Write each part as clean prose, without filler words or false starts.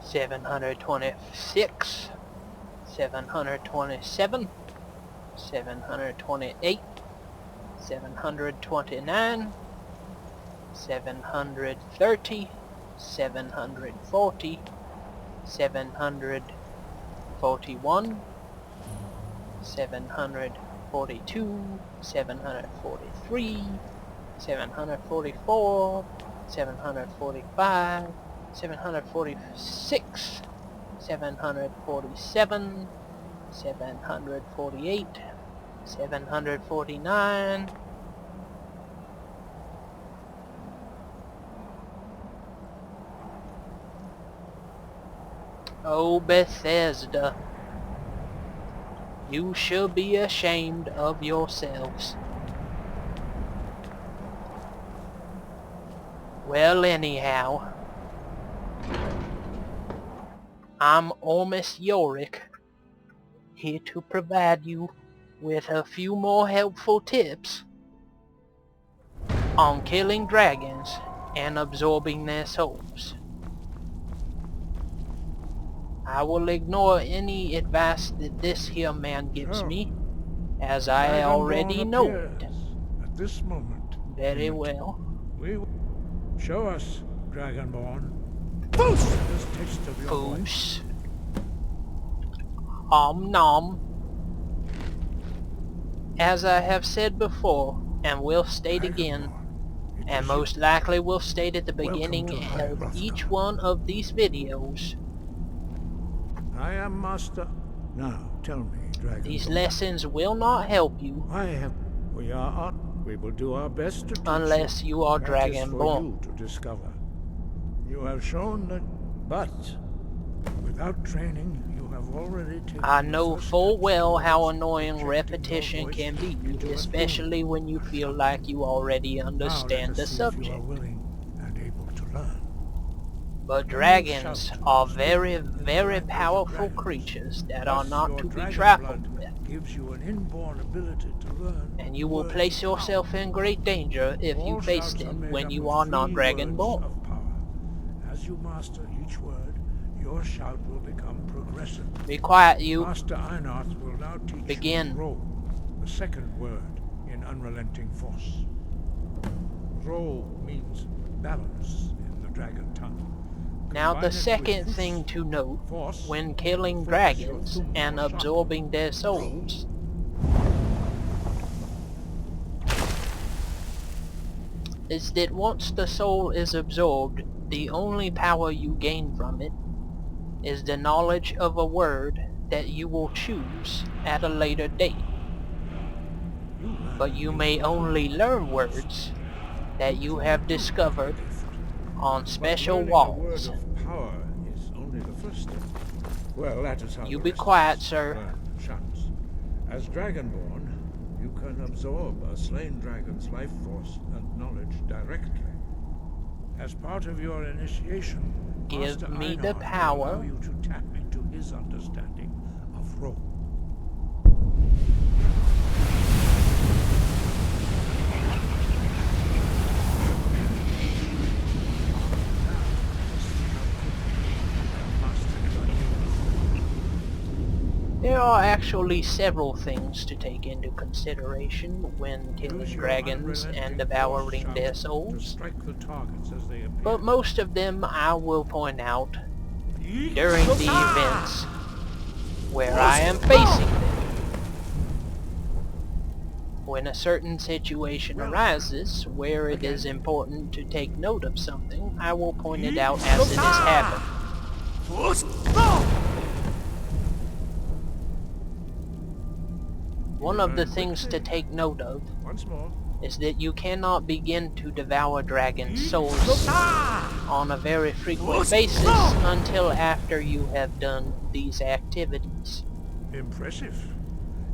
726, 727, 728, 729, 730, 740, 741, 742, 743, 744, 745, 746, 747, 748, 749, Oh, Bethesda, you should be ashamed of yourselves. Well, anyhow, I'm Ormus Yorick, here to provide you with a few more helpful tips on killing dragons and absorbing their souls. I will ignore any advice that this here man gives me, as I already know it. At this moment. Very well. We will show us, Dragonborn. Foos! This taste of your voice. Foos. Om nom. As I have said before, and will state again, and most likely will state at the beginning of each one of these videos, I am Master. Now, tell me, Dragonborn. these lessons will not help you We will do our best to teach unless you are That is for Dragonborn. you to discover. You have shown that, but without training, you have already taken I the know first full steps well towards how annoying projecting repetition your voice can be, into a especially theme. when you feel like you already Now understand let the us see if you are subject. willing and able to learn. But When you dragons shout are to very, speak in the very language of powerful dragons, creatures that thus are not your to be dragon trifled blood with, gives you an inborn ability to learn and you will words place of yourself power. in great danger if you All face shouts are them made when up you of are not 3 words Dragonborn. of power. As you master each word, your shout will become progressive. Be quiet, you. Master Einarth will now teach Begin. you Ro, the second word in unrelenting force. Ro means balance in the dragon tongue. Now the Combine it with second Fus, thing to note force, when killing focus your dragons thumb and or sharp. absorbing their souls is that once the soul is absorbed, the only power you gain from it is the knowledge of a word that you will choose at a later date. But you may only learn words that you have discovered on special But learning a word walls. of power is only the first step. Well, that is how You the be rest of quiet, us sir. learn shouts. As Dragonborn, you can absorb a slain dragon's life force and knowledge directly. As part of your initiation, Give Master me Einarth the will power. allow you to tap into his understanding of Ro. There are actually several things to take into consideration when killing Use your dragons and unrelenting devouring force their shout souls, to strike the targets as they appear. but most of them I will point out during the events where I am facing them. When a certain situation arises where it is important to take note of something, I will point it out as it has happened. One of the things to take note of Once more. is that you cannot begin to devour dragon souls on a very frequent basis until after you have done these activities. Impressive.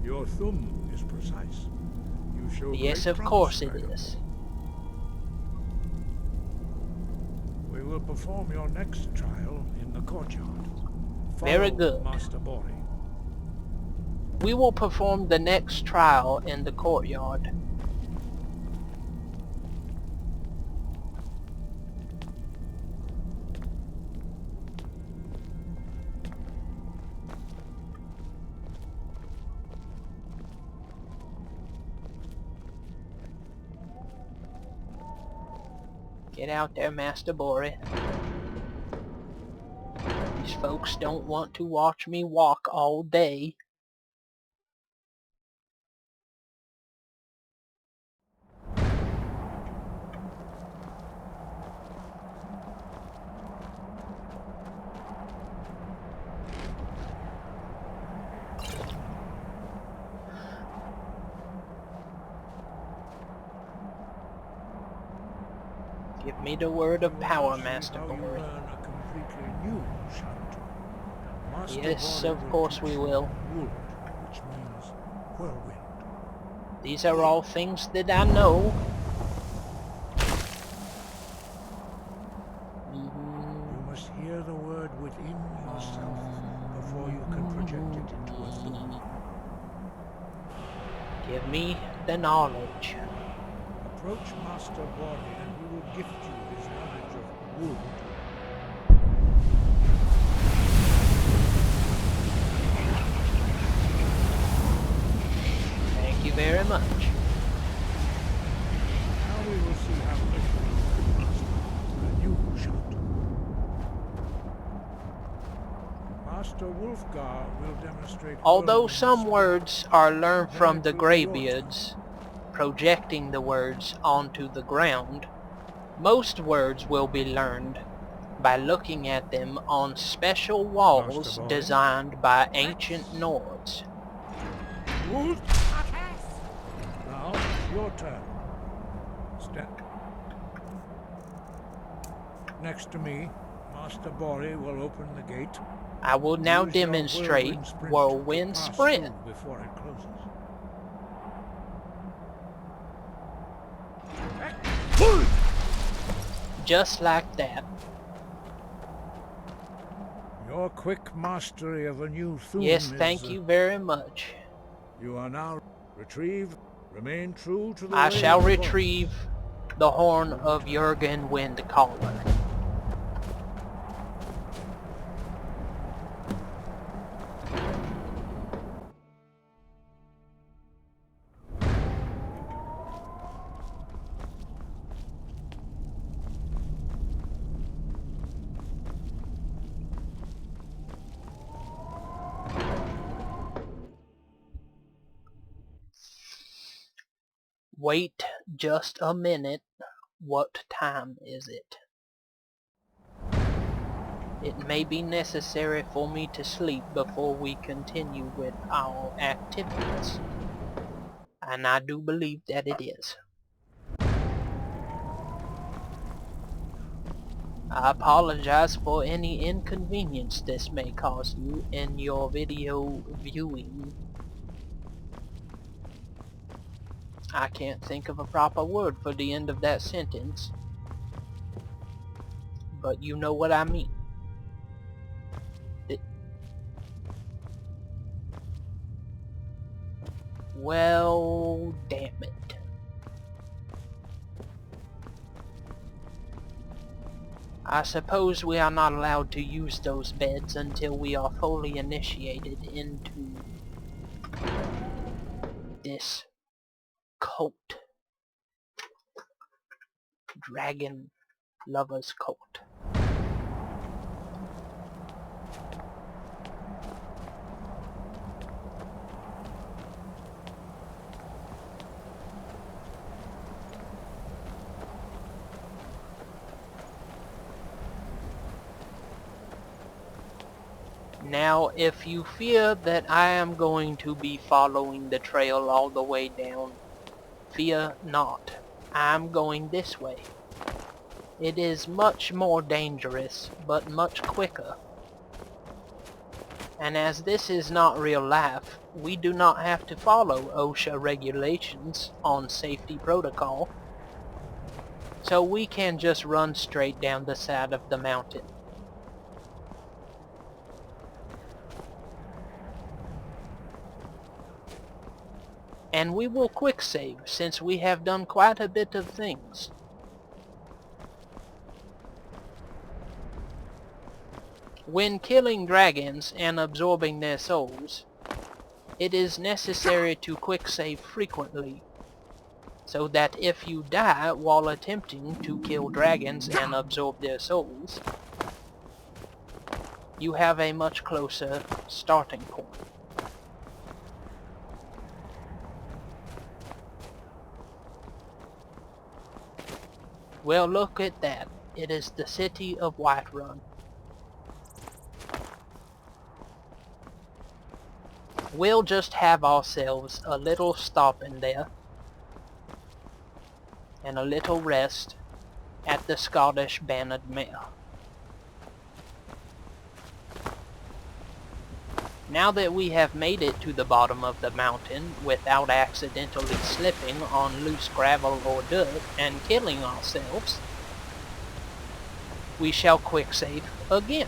Your thumb is precise. You show Yes, great of promise, course it Dragonborn. is. We will perform your next trial in the courtyard. Very Follow good. Master Bori. We will perform the next trial in the courtyard. Get out there, Master Bori. These folks don't want to watch me walk all day. Give me the word of power, Master How you Bori. learn a completely new shout. Master Yes, Bori of course teach we you will. Wood, which means whirlwind. These are all things that I know. You must hear the word within yourself before you can project it into a thought. Give me the knowledge. Approach Master Bori and he will gift you his knowledge of wood. Thank you very much. Now we will see how quickly you can master a new shot. Master Wolfgar will demonstrate Although whirlwind some speed. words are learned Then from it the will be your Greybeards, projecting the words onto the ground, most words will be learned by looking at them on special Master walls Bori? designed by ancient Nords. Wood! Now, your turn. Step. Next to me, Master Bori will open the gate. I will now Use your demonstrate Whirlwind to pass Sprint. through before it closes. Just like that. Your quick mastery of a new theme Yes, is, thank you very much. You are now retrieve. Remain true to the I way shall of the retrieve the horn of Jurgen Windcaller. Wait just a minute. What time is it? It may be necessary for me to sleep before we continue with our activities. And I do believe that it is. I apologize for any inconvenience this may cause you in your video viewing. I can't think of a proper word for the end of that sentence, but you know what I mean. Well, damn it. I suppose we are not allowed to use those beds until we are fully initiated into this cult. Dragon Lovers Cult. Now, if you fear that I am going to be following the trail all the way down, fear not. I'm going this way. It is much more dangerous, but much quicker. And as this is not real life, we do not have to follow OSHA regulations on safety protocol. So we can just run straight down the side of the mountain. And we will quick save since we have done quite a bit of things. When killing dragons and absorbing their souls, it is necessary to quick save frequently, so that if you die while attempting to kill dragons and absorb their souls, you have a much closer starting point. Well, look at that. It is the city of Whiterun. We'll just have ourselves a little stop in there and a little rest at the Scottish Bannered Mare. Now that we have made it to the bottom of the mountain without accidentally slipping on loose gravel or dirt and killing ourselves, we shall quick save again.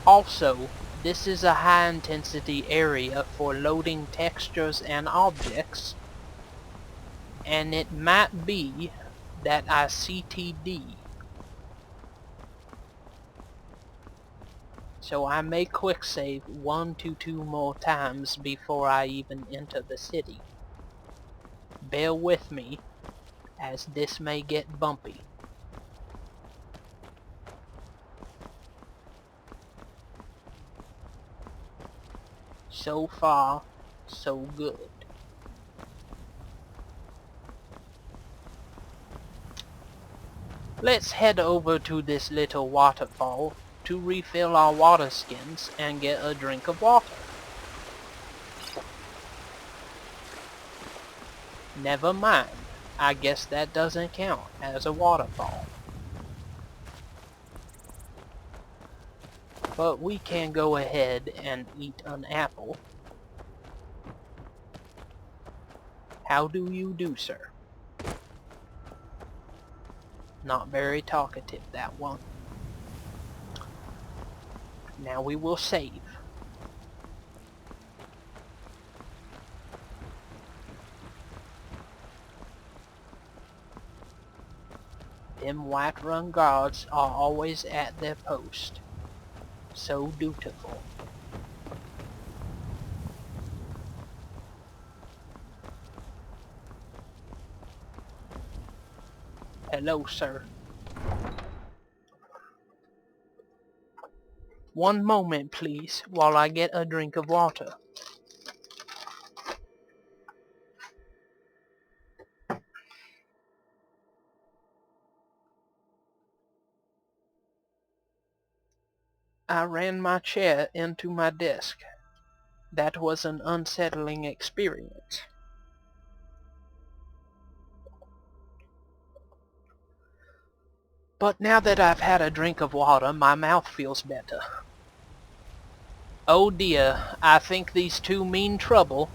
Also, this is a high intensity area for loading textures and objects, and it might be that I CTD. So I may quick save 1 to 2 more times before I even enter the city. Bear with me, as this may get bumpy. So far, so good. Let's head over to this little waterfall to refill our water skins and get a drink of water. Never mind, I guess that doesn't count as a waterfall. But we can go ahead and eat an apple. How do you do, sir? Not very talkative, that one. Now we will save. Them Whiterun guards are always at their post. So dutiful. Hello, sir. One moment, please, while I get a drink of water. I ran my chair into my desk. That was an unsettling experience. But now that I've had a drink of water, my mouth feels better. Oh dear, I think these two mean trouble.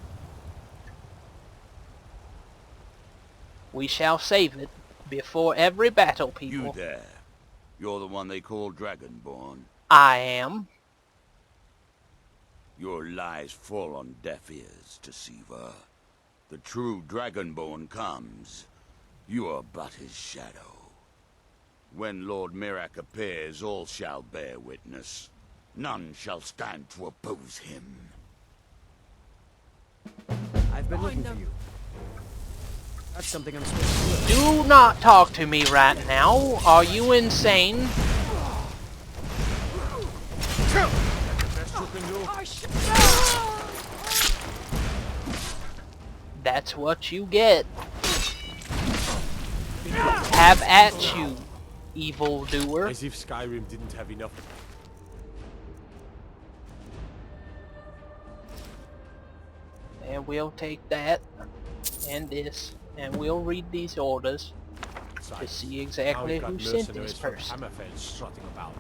We shall save it before every battle, people. You there. You're the one they call Dragonborn. I am. Your lies fall on deaf ears, deceiver. The true Dragonborn comes. You are but his shadow. When Lord Mirak appears, all shall bear witness. None shall stand to oppose him. I've been looking for you. That's something I'm supposed to do. Do not talk to me right now. Are you insane? That's what you get. Have at you, evildoer. As if Skyrim didn't have enough. And we'll take that and this, and we'll read these orders to see exactly who sent this person. Hammerfell strutting about.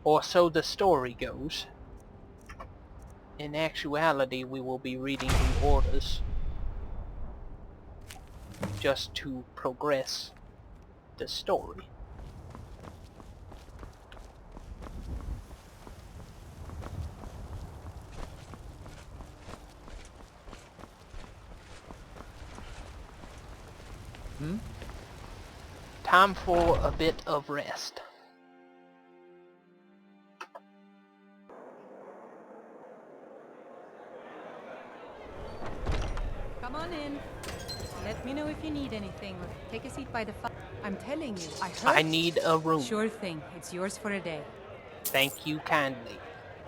Or so the story goes. In actuality, we will be reading the orders just to progress the story. Time for a bit of rest. on in. Let me know if you need anything. Take a seat by the fire. I'm telling you, I heard. I need a room. Sure thing. It's yours for a day. Thank you kindly.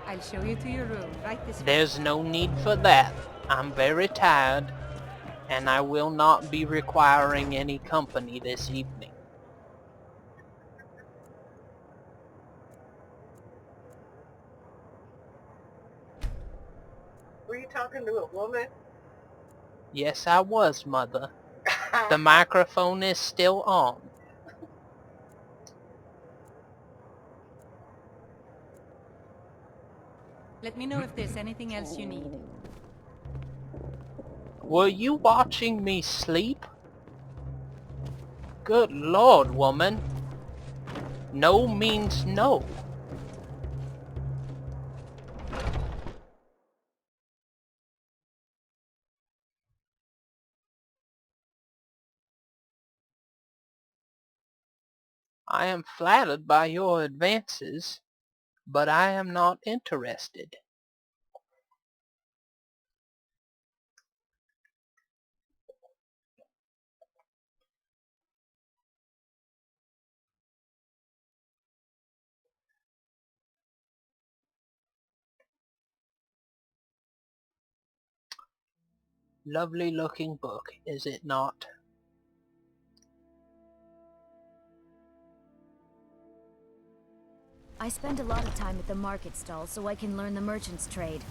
I'll show you to your room right this way. There's no need for that. I'm very tired, and I will not be requiring any company this evening. Were you talking to a woman? Yes, I was, Mother. The microphone is still on. Let me know if there's anything else you need. Were you watching me sleep? Good Lord, woman. No means no. I am flattered by your advances, but I am not interested. Lovely looking book, is it not? I spend a lot of time at the market stall so I can learn the merchant's trade.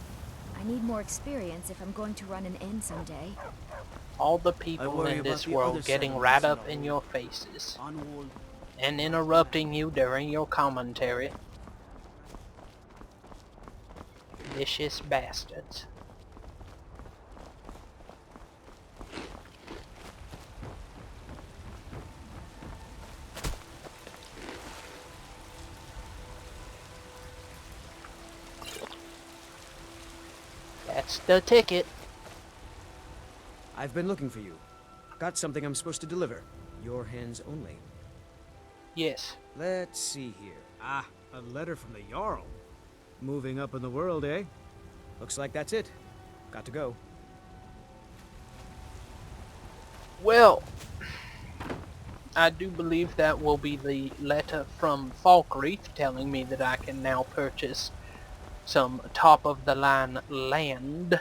I need more experience if I'm going to run an inn someday. All the people in this world getting right up in your faces and interrupting you during your commentary. Vicious bastards. That's the ticket. I've been looking for you. Got something I'm supposed to deliver. Your hands only. Yes. Let's see here. Ah, a letter from the Jarl. Moving up in the world, eh? Looks like that's it. Got to go. Well, I do believe that will be the letter from Falkreath telling me that I can now purchase some top-of-the-line land.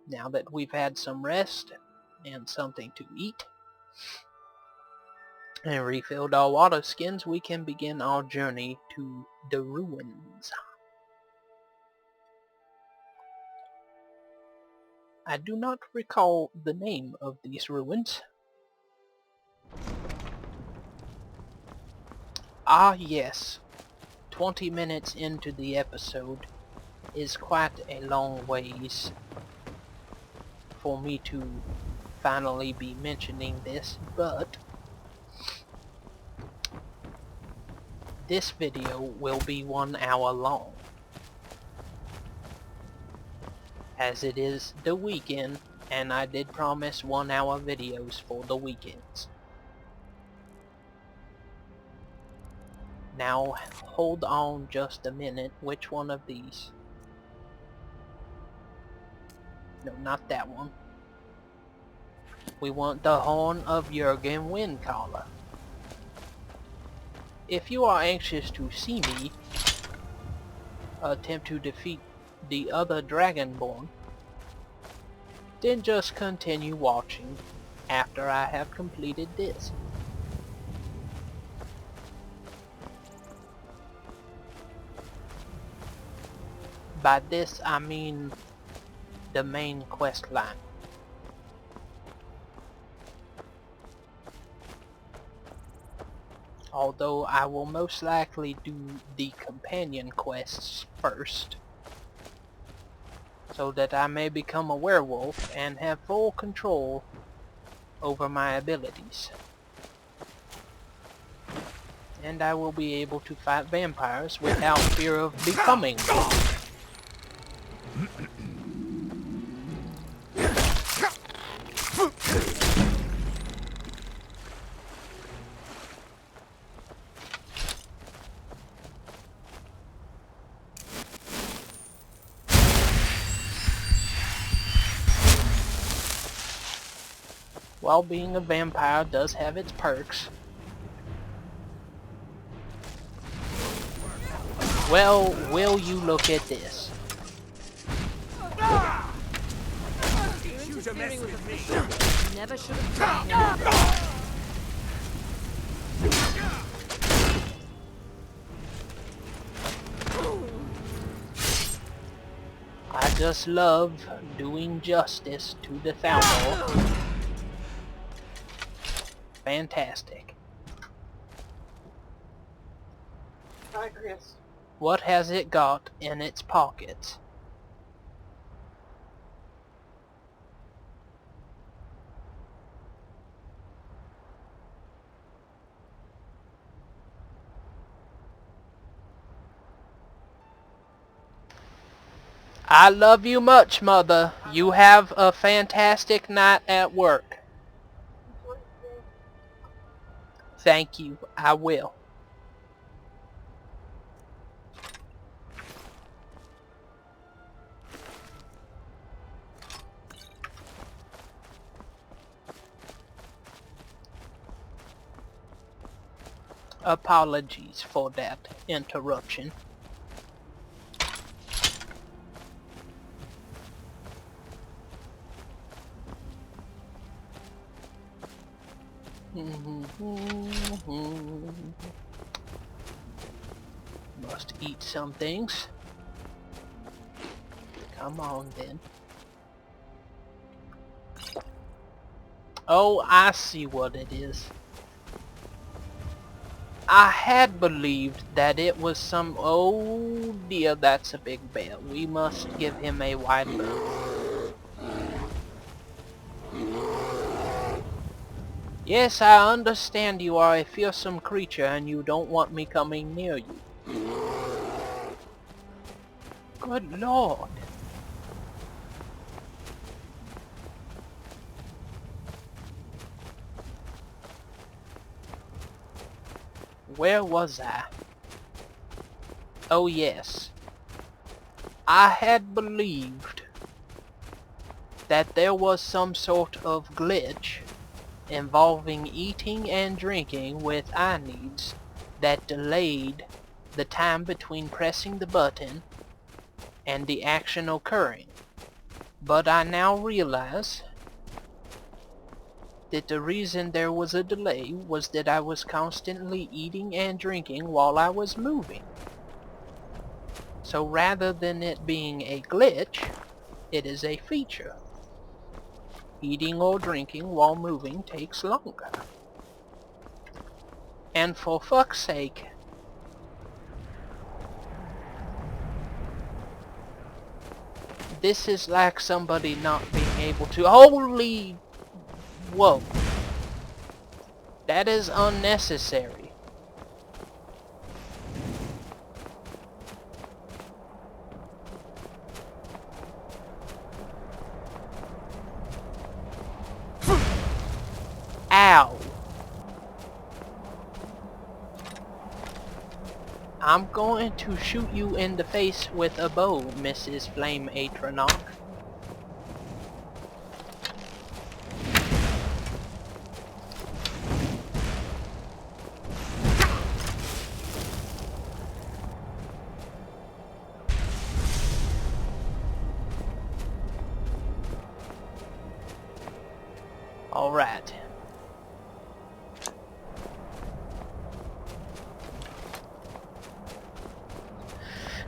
Now that we've had some rest and something to eat and refilled our water skins, we can begin our journey to the ruins. I do not recall the name of these ruins. Ah yes, 20 minutes into the episode is quite a long ways for me to finally be mentioning this, but this video will be 1 hour long, as it is the weekend and I did promise 1 hour videos for the weekends. Now hold on just a minute. Which one of these? No, not that one. We want the Horn of Jurgen Windcaller. If you are anxious to see me attempt to defeat the other Dragonborn, then just continue watching after I have completed this. By this I mean the main quest line. Although I will most likely do the companion quests first, so that I may become a werewolf and have full control over my abilities. And I will be able to fight vampires without fear of becoming one. while being a vampire does have its perks. Well, will you look at this? Interfering with officials. Never should have done him. I just love doing justice to the Thalmor. Fantastic. Hi, Chris. What has it got in its pockets? I love you much, Mother. You have a fantastic night at work. Thank you. I will. Apologies for that interruption. Must eat some things. Come on then. Oh, I see what it is. I had believed that it was some... Oh dear, that's a big bear. We must give him a wide berth. Yes, I understand you are a fearsome creature and you don't want me coming near you. Good Lord. Where was I? Oh yes. I had believed that there was some sort of glitch involving eating and drinking with eye needs that delayed the time between pressing the button and the action occurring. But I now realize that the reason there was a delay was that I was constantly eating and drinking while I was moving. So rather than it being a glitch, it is a feature. Eating or drinking while moving takes longer. And for fuck's sake, this is like somebody not being able to... Holy... Whoa. That is unnecessary. Ow. I'm going to shoot you in the face with a bow, Mrs. Flame Atronach. Alright.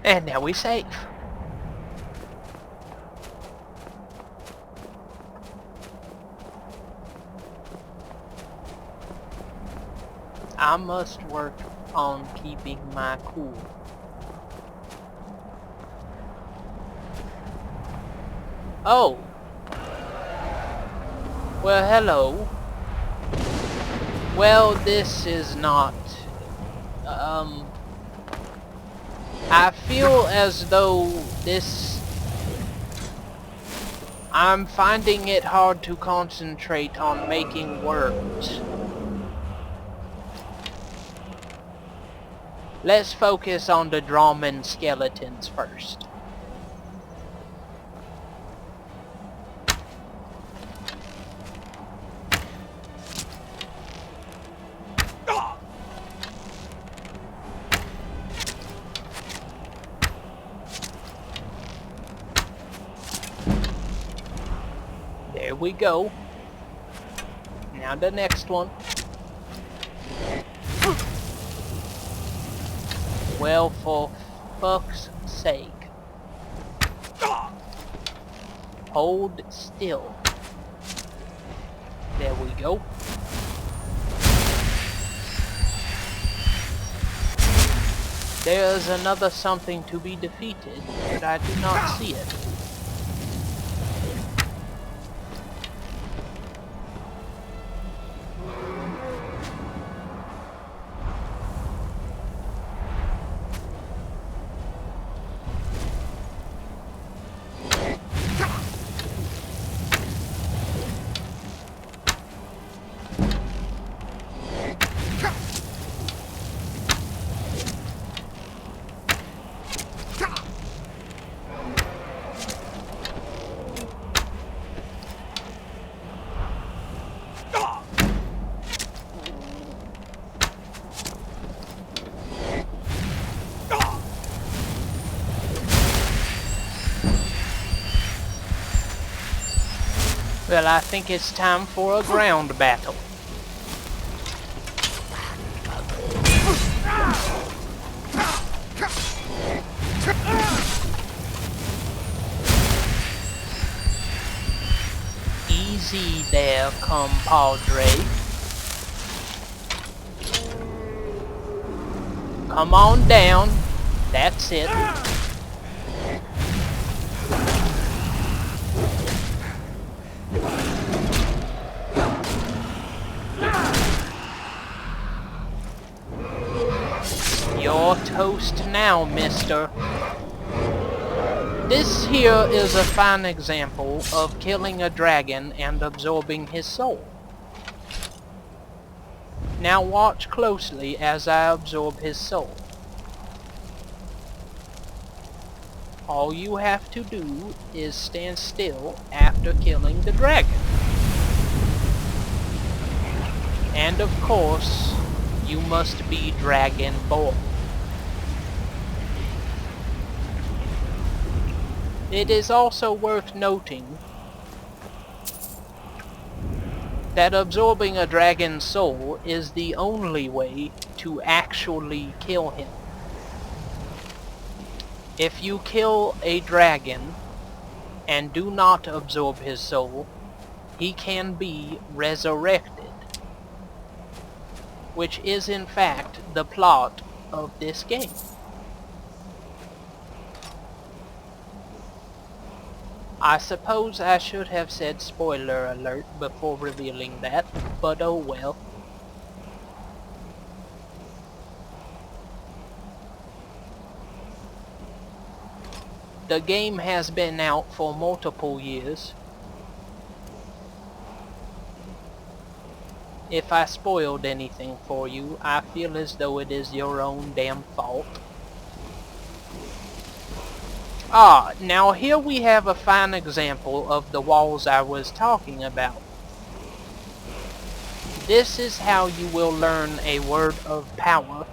And now we're safe. I must work on keeping my cool. Oh! Well, hello. Well, this is not... I feel as though this... I'm finding it hard to concentrate on making words. Let's focus on the Drauman skeletons first. we go. Now the next one. Well, for fuck's sake. Hold still. There we go. There's another something to be defeated, but I do not see it. Well, I think it's time for a ground battle. Easy there, compadre. Come on down. That's it. You're toast now, mister. This here is a fine example of killing a dragon and absorbing his soul. Now watch closely as I absorb his soul. All you have to do is stand still after killing the dragon. And of course, you must be Dragonborn. It is also worth noting that absorbing a dragon's soul is the only way to actually kill him. If you kill a dragon and do not absorb his soul, he can be resurrected, which is in fact the plot of this game. I suppose I should have said spoiler alert before revealing that, but oh well. The game has been out for multiple years. If I spoiled anything for you, I feel as though it is your own damn fault. Now here we have a fine example of the walls I was talking about. This is how you will learn a word of power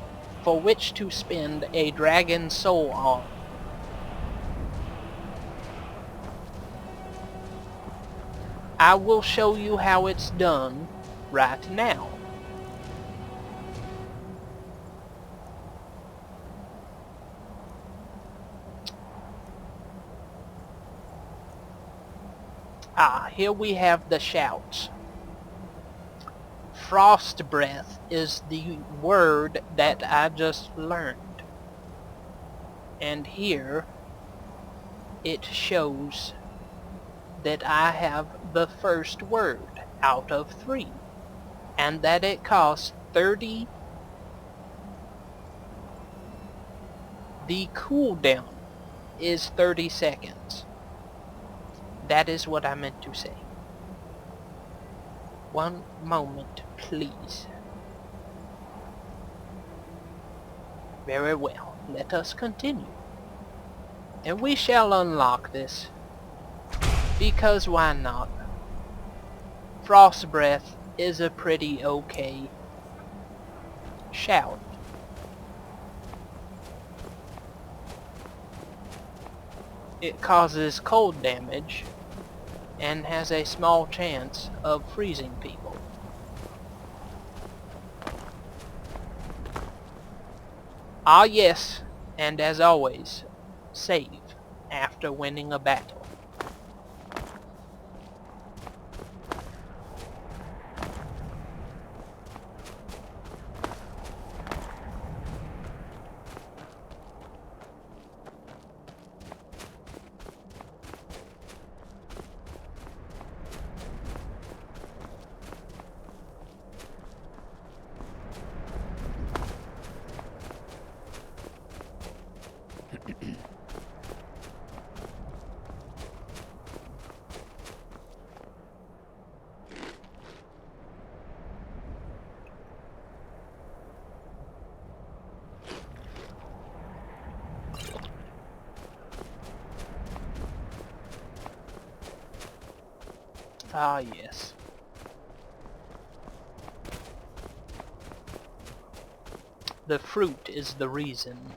for which to spend a dragon soul on. I will show you how it's done right now. Here we have the shouts. Frost breath is the word that I just learned. And here it shows that I have the first word out of 3. And that it costs 30. The cooldown is 30 seconds. That is what I meant to say. One moment, please. Very well, let us continue. And we shall unlock this. Because why not? Frost breath is a pretty okay shout. It causes cold damage, and has a small chance of freezing people. Ah yes, and as always, save after winning a battle. Ah yes. The fruit is the reason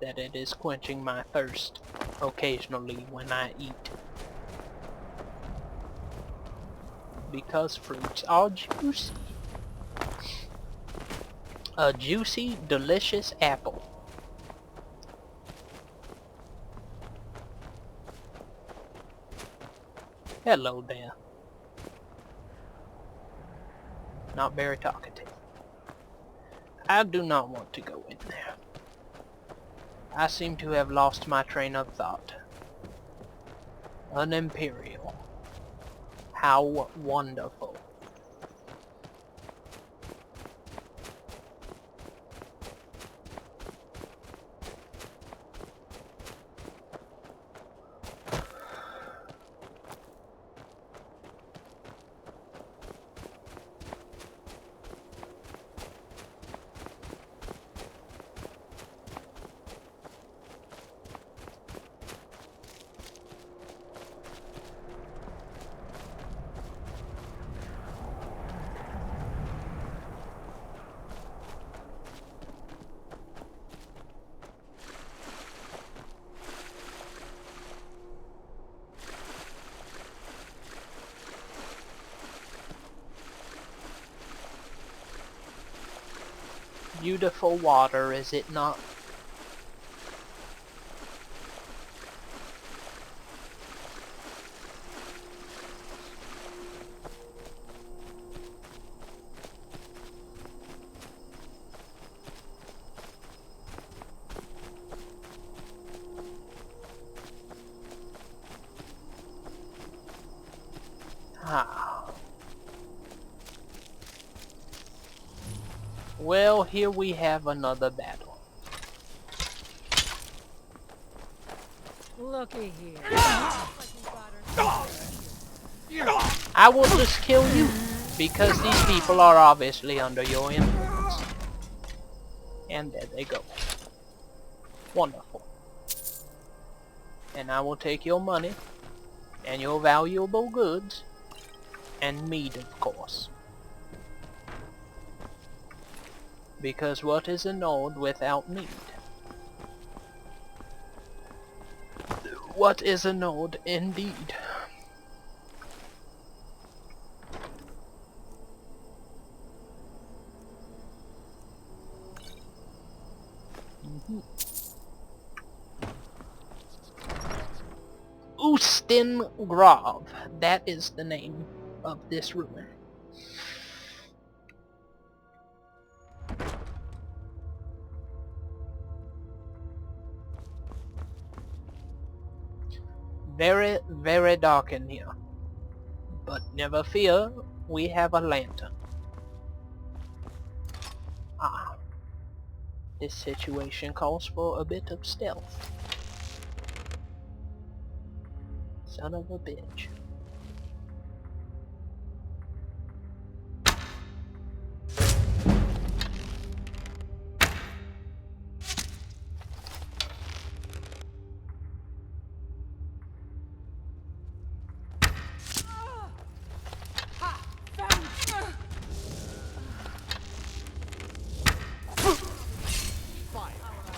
that it is quenching my thirst occasionally when I eat. Because fruits are juicy. A juicy, delicious apple. Hello there. Not very talkative. I do not want to go in there. I seem to have lost my train of thought. An Imperial. How wonderful. Beautiful water, is it not? Ah. Well, here we have another battle. Looky here. I will just kill you, because these people are obviously under your influence. And there they go. Wonderful. And I will take your money, and your valuable goods, and meat, of course. Because what is a node without meat? What is a node indeed? Ustin Grov. That is the name of this ruin. Very, very dark in here. But never fear, we have a lantern. Ah. This situation calls for a bit of stealth. Son of a bitch.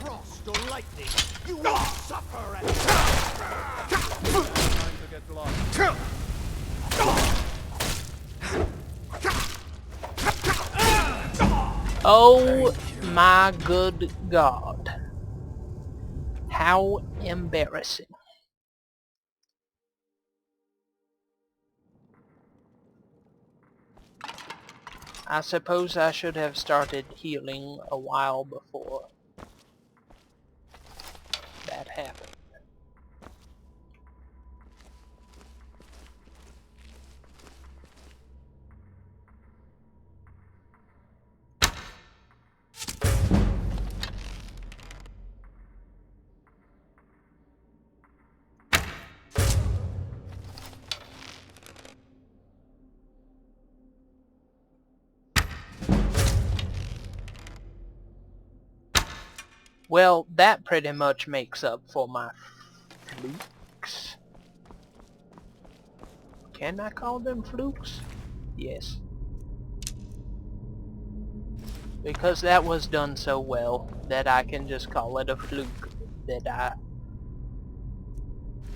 Frost or lightning, you will suffer at time to get lost. Oh my good God. How embarrassing. I suppose I should have started healing a while before that happened. Well, that pretty much makes up for my flukes. Can I call them flukes? Yes. Because that was done so well that I can just call it a fluke that I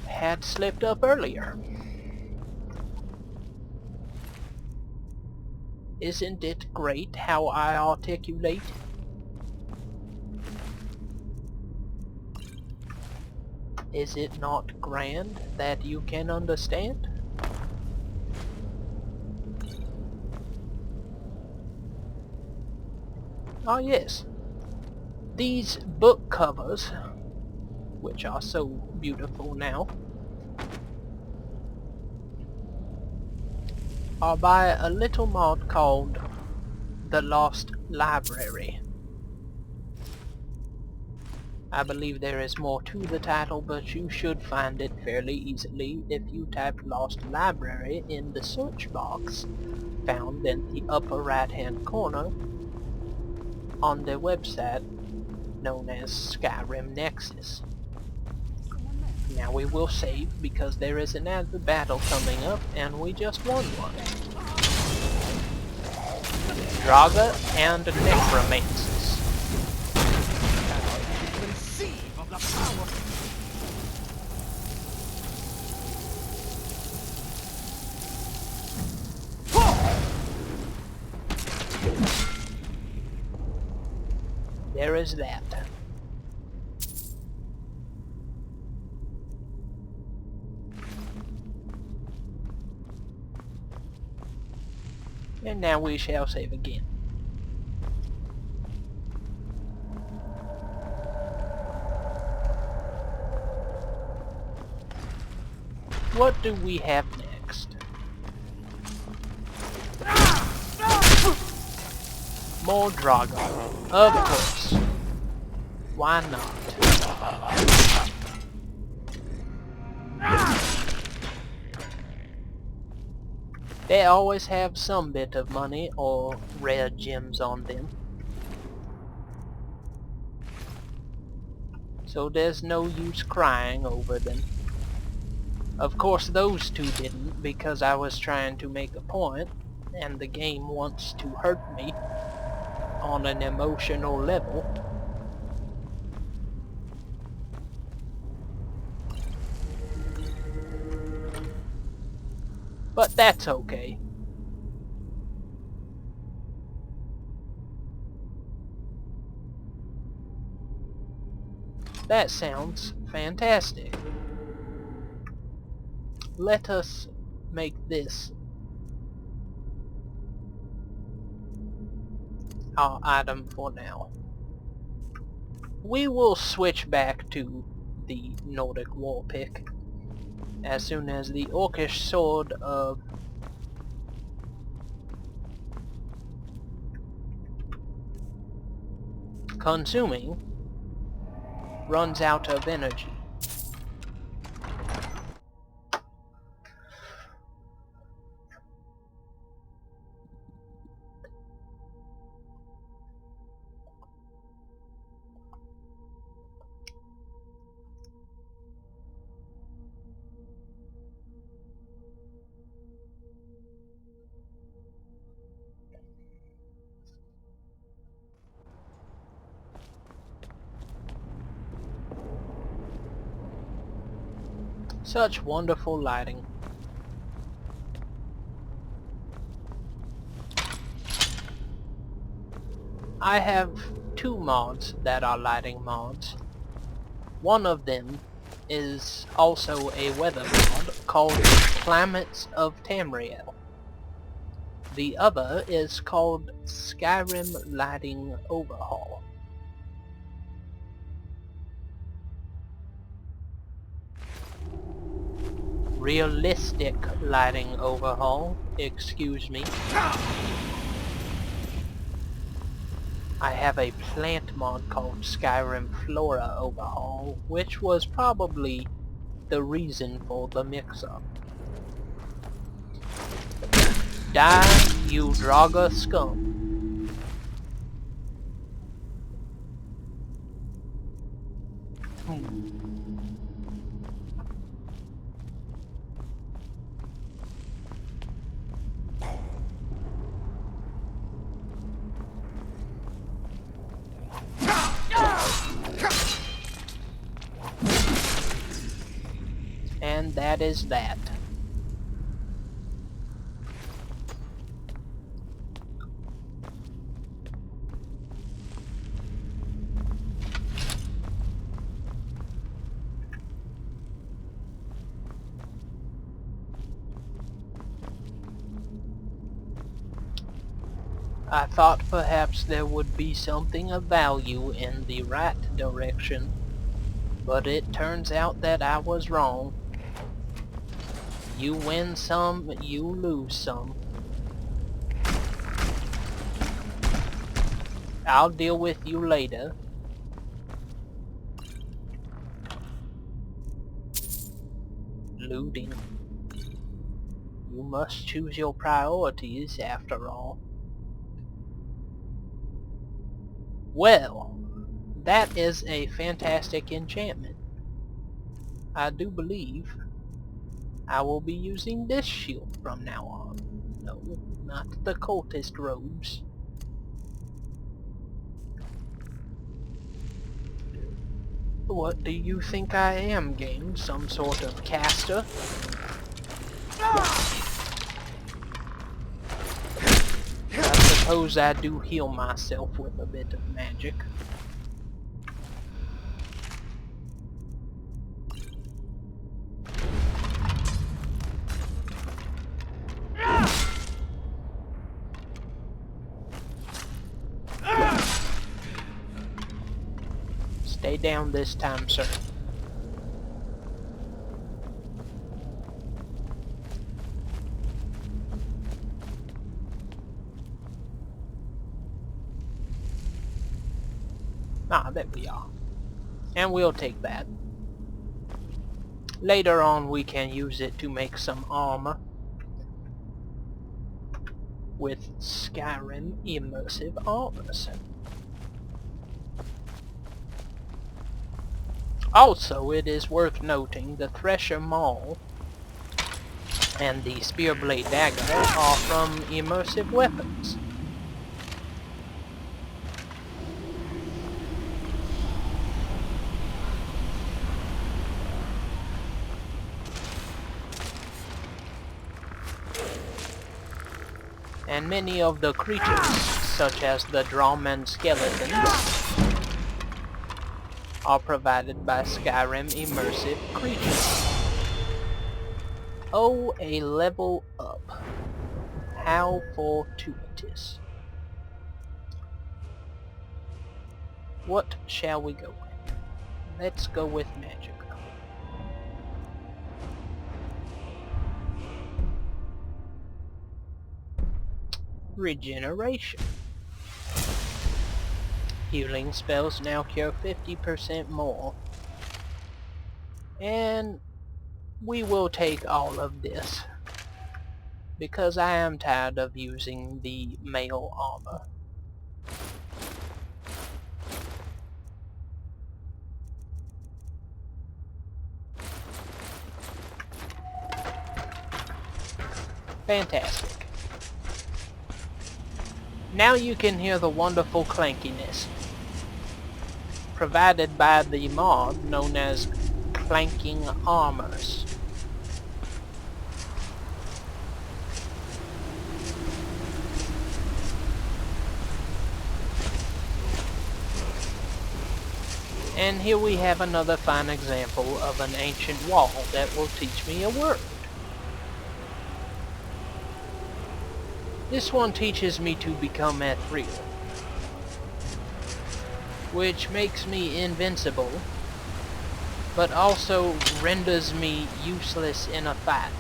had slipped up earlier. Isn't it great how I articulate? Is it not grand that you can understand? Oh yes, these book covers, which are so beautiful now, are by a little mod called The Lost Library. I believe there is more to the title, but you should find it fairly easily if you type Lost Library in the search box found in the upper right hand corner on the website known as Skyrim Nexus. Now we will save because there is another battle coming up and we just won one. Draga and Necromancers. Conceive of the power. There is that. And now we shall save again. What do we have next? More Dragon. Of course. Why not? They always have some bit of money or rare gems on them. So there's no use crying over them. Of course those two didn't, because I was trying to make a point, and the game wants to hurt me on an emotional level. But that's okay. That sounds fantastic. Let us make this our item for now. We will switch back to the Nordic war pick as soon as the Orcish sword of consuming runs out of energy. Such wonderful lighting. I have two mods that are lighting mods. One of them is also a weather mod called Climates of Tamriel. The other is called Skyrim Lighting Overhaul. Realistic lighting overhaul, excuse me. I have a plant mod called Skyrim Flora Overhaul, which was probably the reason for the mix-up. Die, you Draga scum. And that is that. I thought perhaps there would be something of value in the right direction, but it turns out that I was wrong. You win some, you lose some. I'll deal with you later. Looting. You must choose your priorities after all. Well, that is a fantastic enchantment. I do believe I will be using this shield from now on. No, not the cultist robes. What do you think I am, game? Some sort of caster? I suppose I do heal myself with a bit of magic. Stay down this time, sir. Ah, there we are. And we'll take that. Later on we can use it to make some armor with Skyrim immersive armors. Also, it is worth noting the Thresher Maul and the Spearblade Dagger are from immersive weapons. And many of the creatures, such as the Drawman skeletons, are provided by Skyrim immersive creatures. Oh, a level up. How fortuitous. What shall we go with? Let's go with magic. Regeneration. Healing spells now cure 50% more. And we will take all of this, because I am tired of using the male armor. Fantastic. Now you can hear the wonderful clankiness provided by the mod known as clanking armors. And here we have another fine example of an ancient wall that will teach me a word. This one teaches me to become ethereal, which makes me invincible, but also renders me useless in a fight,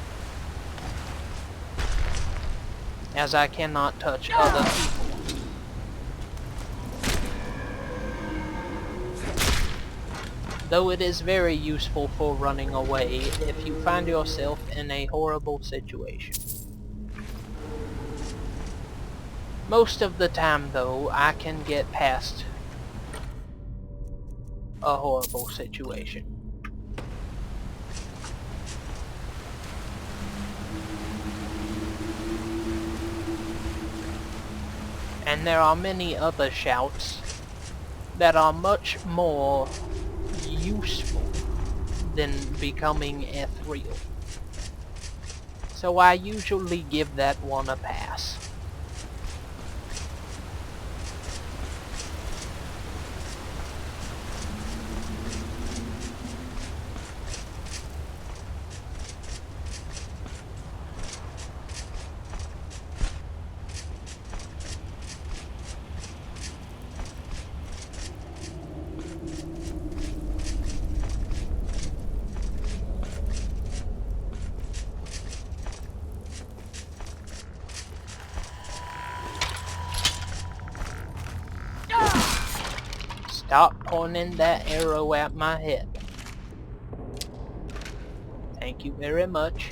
as I cannot touch other people. Though it is very useful for running away if you find yourself in a horrible situation. Most of the time though, I can get past a horrible situation. And there are many other shouts that are much more useful than becoming ethereal. So I usually give that one a pass. Stop pointing that arrow at my head. Thank you very much.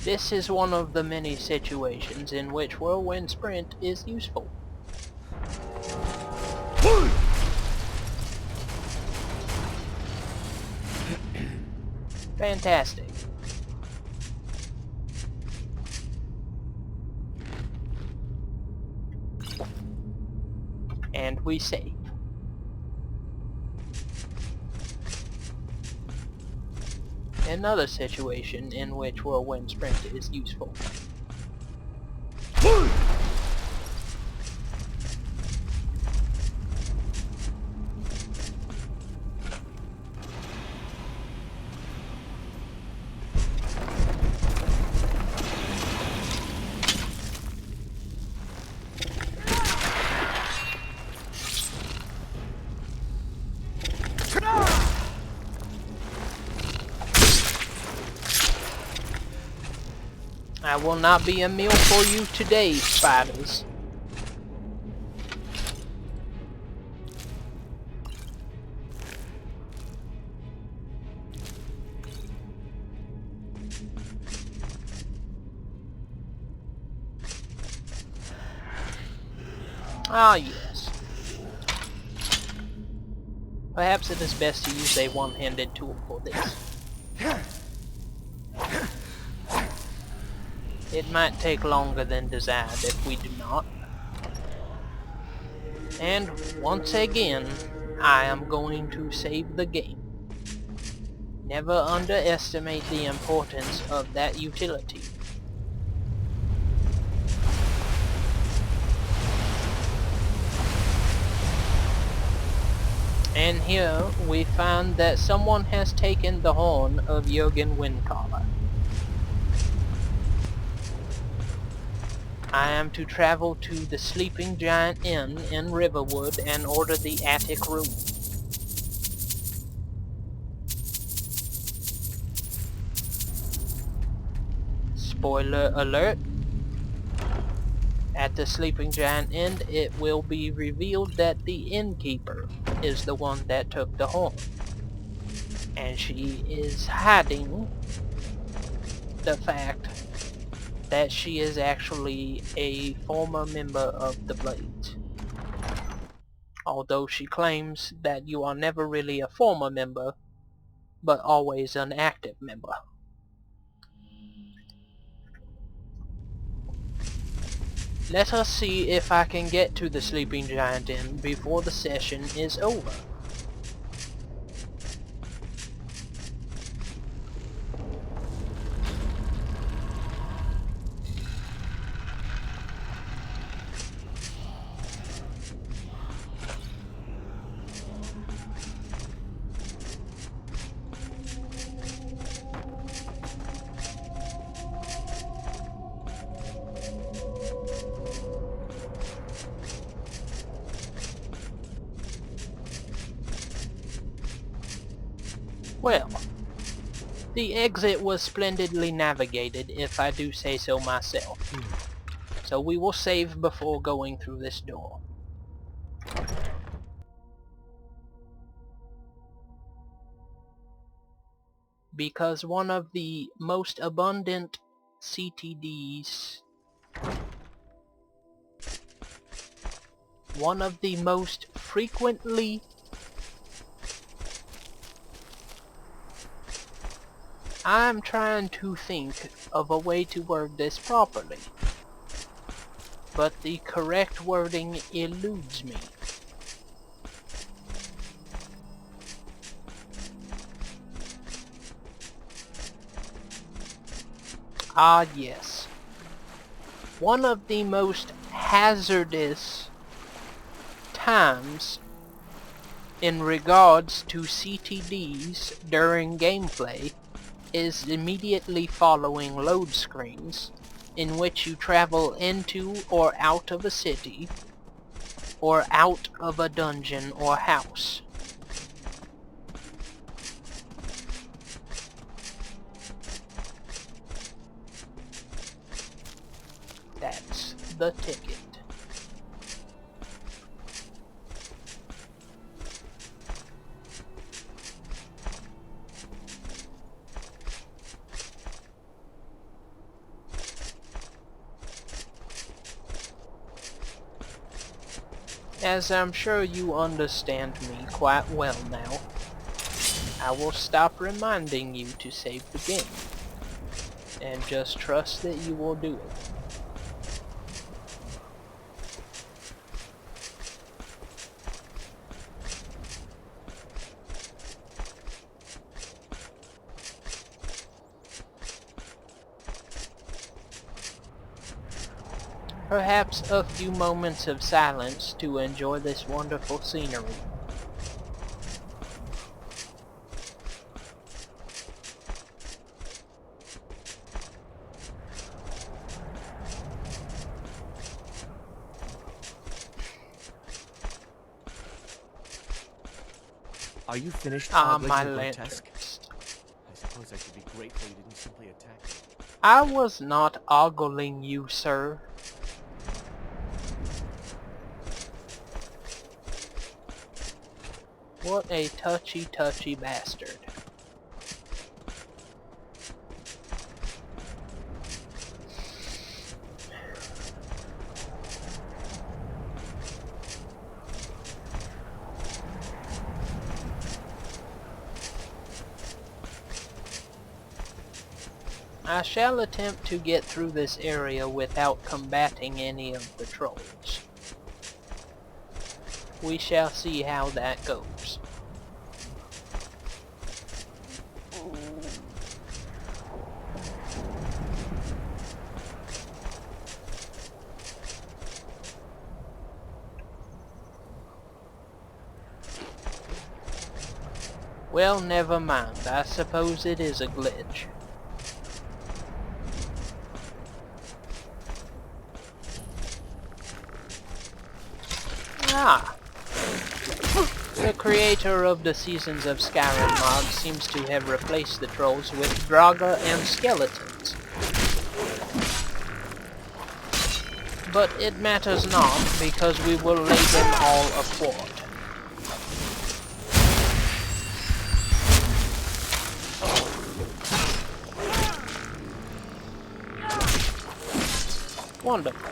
This is one of the many situations in which Whirlwind Sprint is useful. Fantastic. And we save. Another situation in which Whirlwind Sprint is useful. I will not be a meal for you today, spiders. Ah, yes. Perhaps it is best to use a one-handed tool for this. It might take longer than desired if we do not. And once again, I am going to save the game. Never underestimate the importance of that utility. And here we find that someone has taken the horn of Jurgen Windcaller. I am to travel to the Sleeping Giant Inn in Riverwood and order the attic room. Spoiler alert. At the Sleeping Giant Inn, it will be revealed that the innkeeper is the one that took the horn. And she is hiding the fact that she is actually a former member of the Blades. Although she claims that you are never really a former member, but always an active member. Let us see if I can get to the Sleeping Giant Inn before the session is over. Well, the exit was splendidly navigated, if I do say so myself. So we will save before going through this door. Because one of the most abundant CTDs, one of the most frequently I'm trying to think of a way to word this properly, but the correct wording eludes me. Ah yes. One of the most hazardous times in regards to CTDs during gameplay is immediately following load screens in which you travel into or out of a city or out of a dungeon or house. That's the ticket. As I'm sure you understand me quite well now, I will stop reminding you to save the game, and just trust that you will do it. Perhaps a few moments of silence to enjoy this wonderful scenery. Are you finished Ah, ogling my your grotesque? lanterns. I suppose I should be grateful you didn't simply attack me. I was not ogling you, sir. What a touchy bastard. I shall attempt to get through this area without combating any of the trolls. We shall see how that goes. Well, never mind. I suppose it is a glitch. Ah! The creator of the Seasons of Skyrim mod seems to have replaced the trolls with Draga and skeletons. But it matters not, because we will lay them all athwart. Wonderful.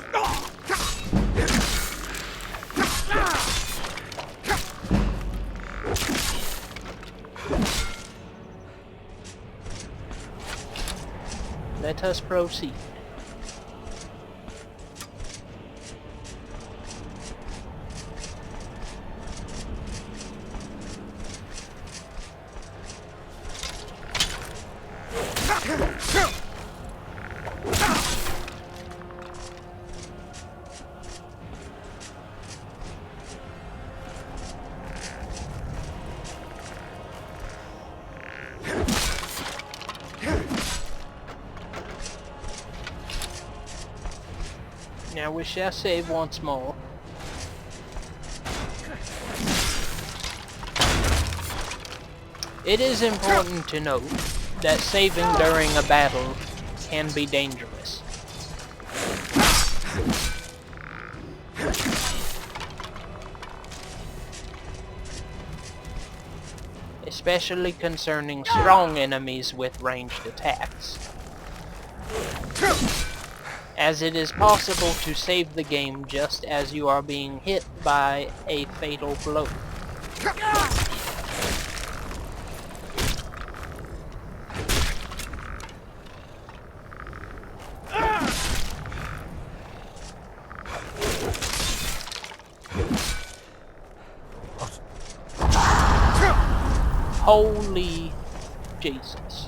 Let us proceed. Now we shall save once more. It is important to note that saving during a battle can be dangerous. Especially concerning strong enemies with ranged attacks, as it is possible to save the game just as you are being hit by a fatal blow. Holy Jesus.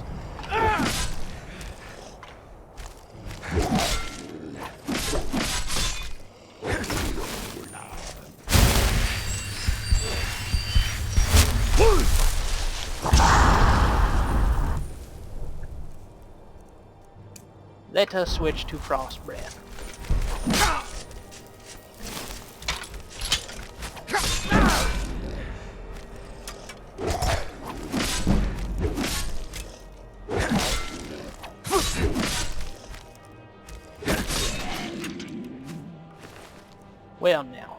Let us switch to Frost Breath. Well now.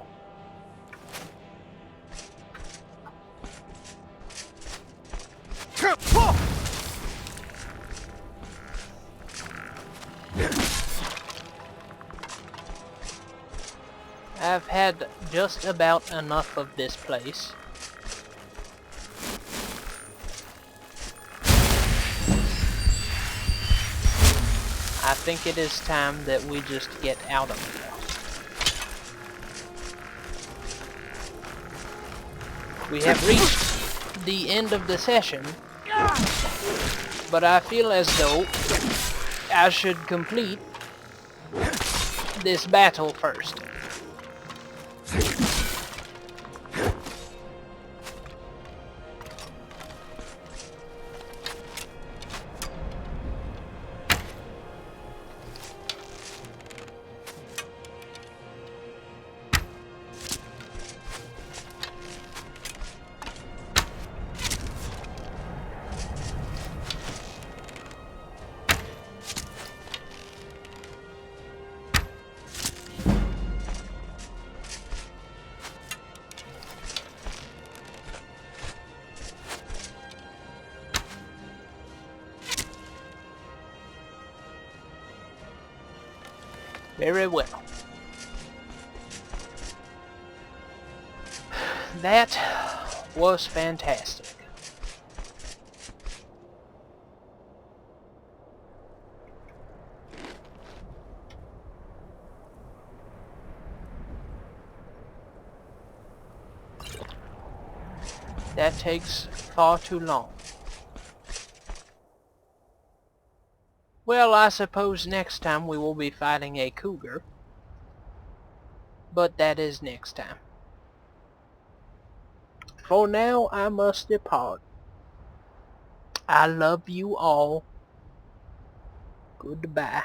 I've had just about enough of this place. I think it is time that we just get out of here. We have reached the end of the session, but I feel as though I should complete this battle first. Very well. That was fantastic. That takes far too long. Well, I suppose next time we will be fighting a cougar. But that is next time. For now, I must depart. I love you all. Goodbye.